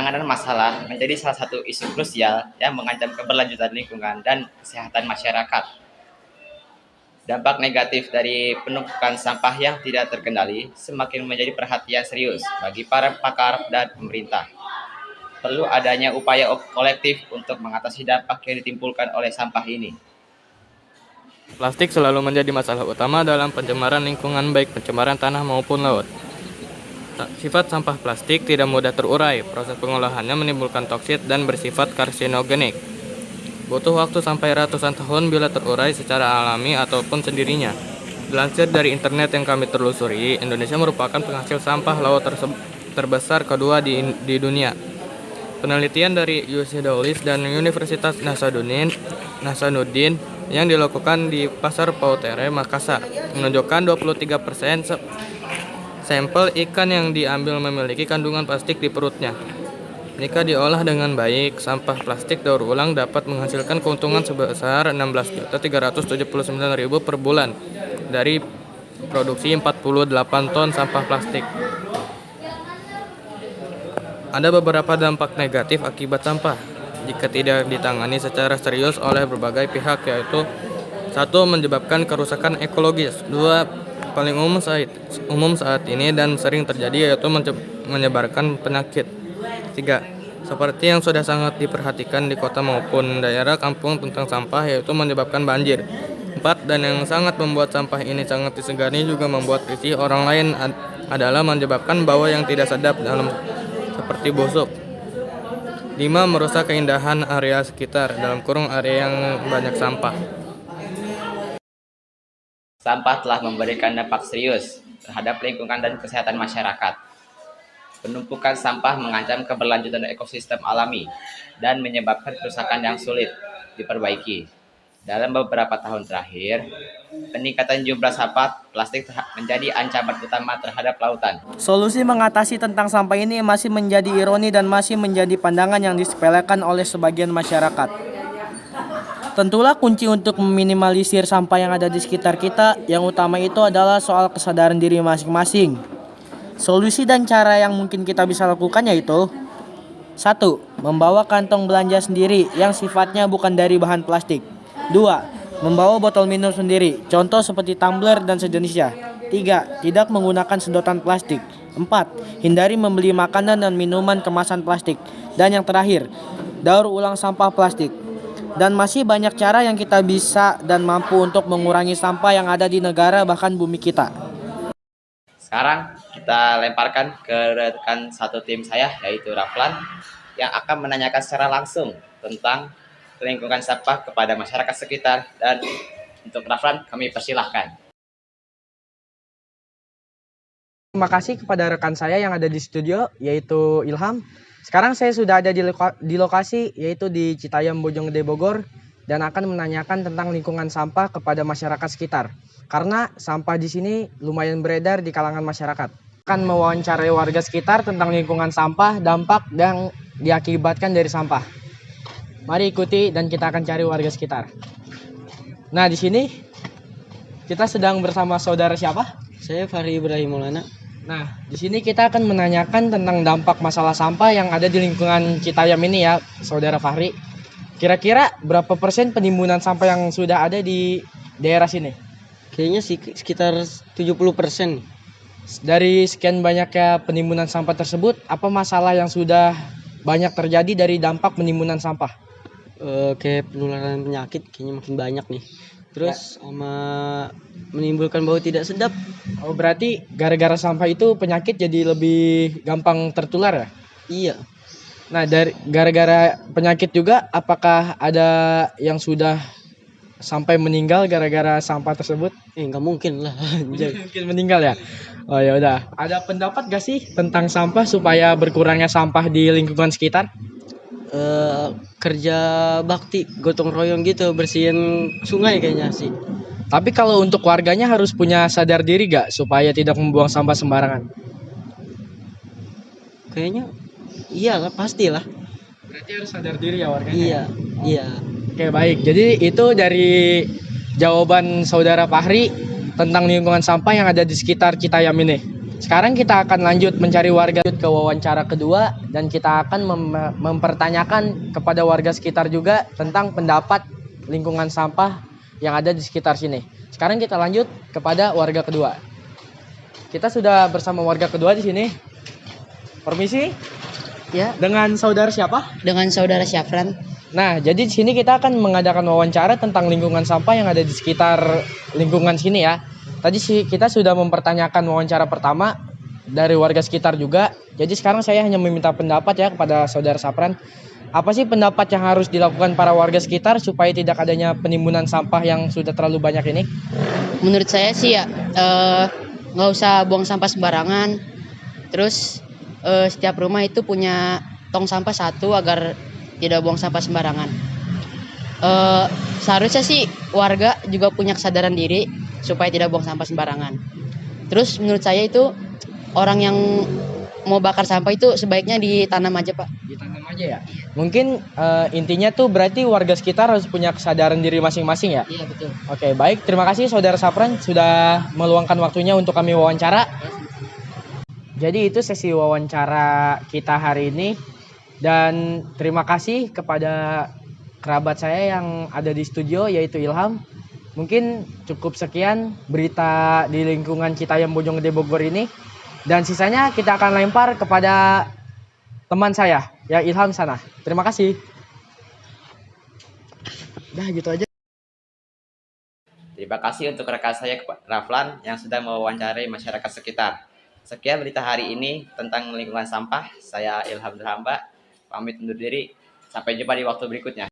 penanganan masalah menjadi salah satu isu krusial yang mengancam keberlanjutan lingkungan dan kesehatan masyarakat. Dampak negatif dari penumpukan sampah yang tidak terkendali semakin menjadi perhatian serius bagi para pakar dan pemerintah. Perlu adanya upaya kolektif untuk mengatasi dampak yang ditimbulkan oleh sampah ini. Plastik selalu menjadi masalah utama dalam pencemaran lingkungan, baik pencemaran tanah maupun laut. Sifat sampah plastik tidak mudah terurai. Proses pengolahannya menimbulkan toksit dan bersifat karsinogenik. Butuh waktu sampai ratusan tahun bila terurai secara alami ataupun sendirinya. Dilansir dari internet yang kami telusuri, Indonesia merupakan penghasil sampah laut terbesar kedua di dunia. Penelitian dari UC Davis dan Universitas Nasanuddin yang dilakukan di Pasar Pautere, Makassar, menunjukkan 23% sampel ikan yang diambil memiliki kandungan plastik di perutnya. Jika diolah dengan baik, sampah plastik daur ulang dapat menghasilkan keuntungan sebesar 16.379.000 per bulan dari produksi 48 ton sampah plastik. Ada beberapa dampak negatif akibat sampah jika tidak ditangani secara serius oleh berbagai pihak, yaitu 1. Menyebabkan kerusakan ekologis. 2. Paling umum saat ini dan sering terjadi, yaitu menyebarkan penyakit. 3. Seperti yang sudah sangat diperhatikan di kota maupun daerah kampung tentang sampah, yaitu menyebabkan banjir. 4. Dan yang sangat membuat sampah ini sangat disegani juga membuat risih orang lain adalah menyebabkan bau yang tidak sedap dalam seperti busuk. 5. Merusak keindahan area sekitar (area yang banyak sampah). Sampah telah memberikan dampak serius terhadap lingkungan dan kesehatan masyarakat. Penumpukan sampah mengancam keberlanjutan ekosistem alami dan menyebabkan kerusakan yang sulit diperbaiki. Dalam beberapa tahun terakhir, peningkatan jumlah sampah plastik menjadi ancaman utama terhadap lautan. Solusi mengatasi tentang sampah ini masih menjadi ironi dan masih menjadi pandangan yang disepelekan oleh sebagian masyarakat. Tentulah kunci untuk meminimalisir sampah yang ada di sekitar kita, yang utama itu adalah soal kesadaran diri masing-masing. Solusi dan cara yang mungkin kita bisa lakukan yaitu 1. Membawa kantong belanja sendiri yang sifatnya bukan dari bahan plastik. 2. Membawa botol minum sendiri, contoh seperti tumbler dan sejenisnya. 3. Tidak menggunakan sedotan plastik. 4. Hindari membeli makanan dan minuman kemasan plastik. Dan yang terakhir, daur ulang sampah plastik. Dan masih banyak cara yang kita bisa dan mampu untuk mengurangi sampah yang ada di negara bahkan bumi kita. Sekarang kita lemparkan ke rekan satu tim saya, yaitu Raflan, yang akan menanyakan secara langsung tentang lingkungan sampah kepada masyarakat sekitar. Dan untuk Raflan, kami persilahkan. Terima kasih kepada rekan saya yang ada di studio, yaitu Ilham. Sekarang saya sudah ada di lokasi, yaitu di Citayam, Bojonggede, Bogor, dan akan menanyakan tentang lingkungan sampah kepada masyarakat sekitar. Karena sampah di sini lumayan beredar di kalangan masyarakat. Akan mewawancarai warga sekitar tentang lingkungan sampah, dampak yang diakibatkan dari sampah. Mari ikuti dan kita akan cari warga sekitar. Nah, di sini kita sedang bersama saudara siapa? Saya Fahri Ibrahim Maulana. Nah, di sini kita akan menanyakan tentang dampak masalah sampah yang ada di lingkungan Citayam ini ya, saudara Fahri. Kira-kira berapa persen penimbunan sampah yang sudah ada di daerah sini? Kayaknya sih sekitar 70%. Dari sekian banyaknya penimbunan sampah tersebut, apa masalah yang sudah banyak terjadi dari dampak penimbunan sampah? Kayak penularan penyakit kayaknya makin banyak nih. Terus sama menimbulkan bau tidak sedap. Oh, berarti gara-gara sampah itu penyakit jadi lebih gampang tertular ya? Iya. Nah, dari gara-gara penyakit juga, apakah ada yang sudah sampai meninggal gara-gara sampah tersebut? Nggak mungkin lah. Mungkin meninggal ya? Oh ya udah. Ada pendapat gak sih tentang sampah supaya berkurangnya sampah di lingkungan sekitar? Kerja bakti gotong royong gitu, bersihin sungai kayaknya sih. Tapi kalau untuk warganya harus punya sadar diri gak supaya tidak membuang sampah sembarangan? Kayaknya iyalah, pastilah. Berarti harus sadar diri ya warganya. Iya. Oke, baik. Jadi itu dari jawaban saudara Fahri tentang lingkungan sampah yang ada di sekitar Citayam ini. Sekarang kita akan lanjut mencari warga ke wawancara kedua dan kita akan mempertanyakan kepada warga sekitar juga tentang pendapat lingkungan sampah yang ada di sekitar sini. Sekarang kita lanjut kepada warga kedua. Kita sudah bersama warga kedua di sini. Permisi, Ya, dengan saudara siapa? dengan saudara Syafran. Nah, jadi di sini kita akan mengadakan wawancara tentang lingkungan sampah yang ada di sekitar lingkungan sini ya. Tadi sih kita sudah mempertanyakan wawancara pertama dari warga sekitar juga. Jadi sekarang saya hanya meminta pendapat ya kepada saudara Sapran. Apa sih pendapat yang harus dilakukan para warga sekitar supaya tidak adanya penimbunan sampah yang sudah terlalu banyak ini? Menurut saya sih ya nggak usah buang sampah sembarangan. Terus setiap rumah itu punya tong sampah satu agar tidak buang sampah sembarangan. Seharusnya sih warga juga punya kesadaran diri supaya tidak buang sampah sembarangan. Terus menurut saya itu orang yang mau bakar sampah itu sebaiknya ditanam aja, Pak. Ditanam aja ya. Mungkin intinya tuh berarti warga sekitar harus punya kesadaran diri masing-masing ya. Iya, betul. Oke, baik. Terima kasih saudara Sapran sudah meluangkan waktunya untuk kami wawancara. Jadi itu sesi wawancara kita hari ini. Dan terima kasih kepada kerabat saya yang ada di studio yaitu Ilham. Mungkin cukup sekian berita di lingkungan Citayam Bojonggede Bogor ini. Dan sisanya kita akan lempar kepada teman saya yang Ilham sana. Terima kasih. Dah gitu aja. Terima kasih untuk rekan saya Raflan yang sudah mewawancarai masyarakat sekitar. Sekian berita hari ini tentang lingkungan sampah. Saya Ilham Derhamba, pamit undur diri. Sampai jumpa di waktu berikutnya.